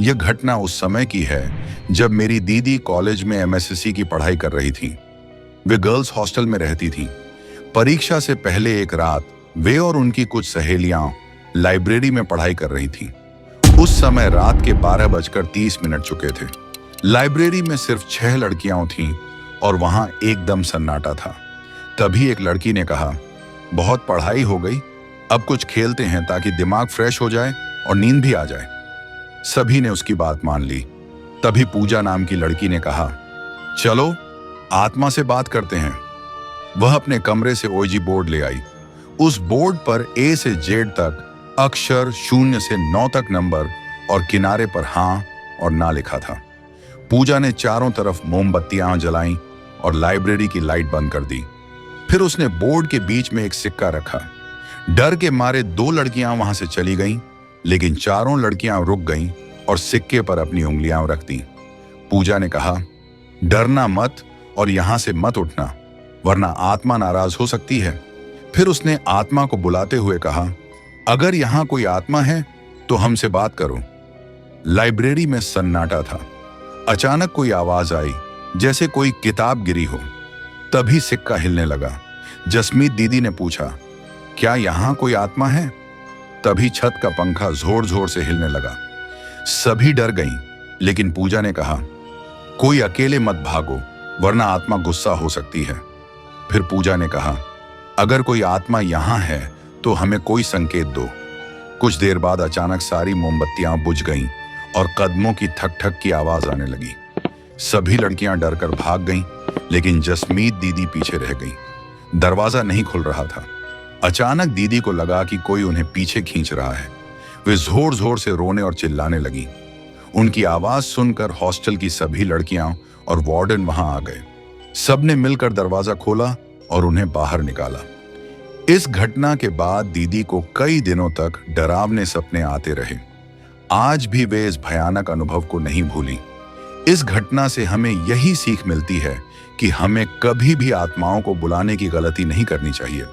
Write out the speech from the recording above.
यह घटना उस समय की है जब मेरी दीदी कॉलेज में एमएससी की पढ़ाई कर रही थी। वे गर्ल्स हॉस्टल में रहती थी। परीक्षा से पहले एक रात वे और उनकी कुछ सहेलियां लाइब्रेरी में पढ़ाई कर रही थीं। उस समय रात के 12:30 चुके थे। लाइब्रेरी में सिर्फ 6 लड़कियां थीं और वहां एकदम सन्नाटा था। तभी एक लड़की ने कहा, बहुत पढ़ाई हो गई, अब कुछ खेलते हैं ताकि दिमाग फ्रेश हो जाए और नींद भी आ जाए। सभी ने उसकी बात मान ली। तभी पूजा नाम की लड़की ने कहा, चलो आत्मा से बात करते हैं। वह अपने कमरे से ओएजी बोर्ड ले आई। उस बोर्ड पर ए से जेड तक अक्षर 0 से 9 तक नंबर और किनारे पर हाँ और ना लिखा था। पूजा ने चारों तरफ मोमबत्तियां जलाईं और लाइब्रेरी की लाइट बंद कर दी। फिर उसने बोर्ड के बीच में एक सिक्का रखा। डर के मारे 2 लड़कियां वहां से चली गईं, लेकिन चारों लड़कियां रुक गईं और सिक्के पर अपनी उंगलियां रख दी। पूजा ने कहा, डरना मत और यहां से मत उठना, वरना आत्मा नाराज हो सकती है। फिर उसने आत्मा को बुलाते हुए कहा, अगर यहां कोई आत्मा है तो हमसे बात करो। लाइब्रेरी में सन्नाटा था। अचानक कोई आवाज आई, जैसे कोई किताब गिरी हो। तभी सिक्का हिलने लगा। जसमीत दीदी ने पूछा, क्या यहां कोई आत्मा है? तभी छत का पंखा जोर जोर से हिलने लगा। सभी डर गईं, लेकिन पूजा ने कहा, कोई अकेले मत भागो, वरना आत्मा गुस्सा हो सकती है। फिर पूजा ने कहा, अगर कोई आत्मा यहां है तो हमें कोई संकेत दो। कुछ देर बाद अचानक सारी मोमबत्तियां बुझ गईं और कदमों की ठक ठक की आवाज आने लगी। सभी लड़कियां डरकर भाग गईं, लेकिन जसमीत दीदी पीछे रह गईं। दरवाजा नहीं खुल रहा था। अचानक दीदी को लगा कि कोई उन्हें पीछे खींच रहा है। वे जोर जोर से रोने और चिल्लाने लगी। उनकी आवाज सुनकर हॉस्टल की सभी लड़कियां और वार्डन वहां आ गए। सबने मिलकर दरवाजा खोला और उन्हें बाहर निकाला। इस घटना के बाद दीदी को कई दिनों तक डरावने सपने आते रहे। आज भी वे इस भयानक अनुभव को नहीं भूली। इस घटना से हमें यही सीख मिलती है कि हमें कभी भी आत्माओं को बुलाने की गलती नहीं करनी चाहिए।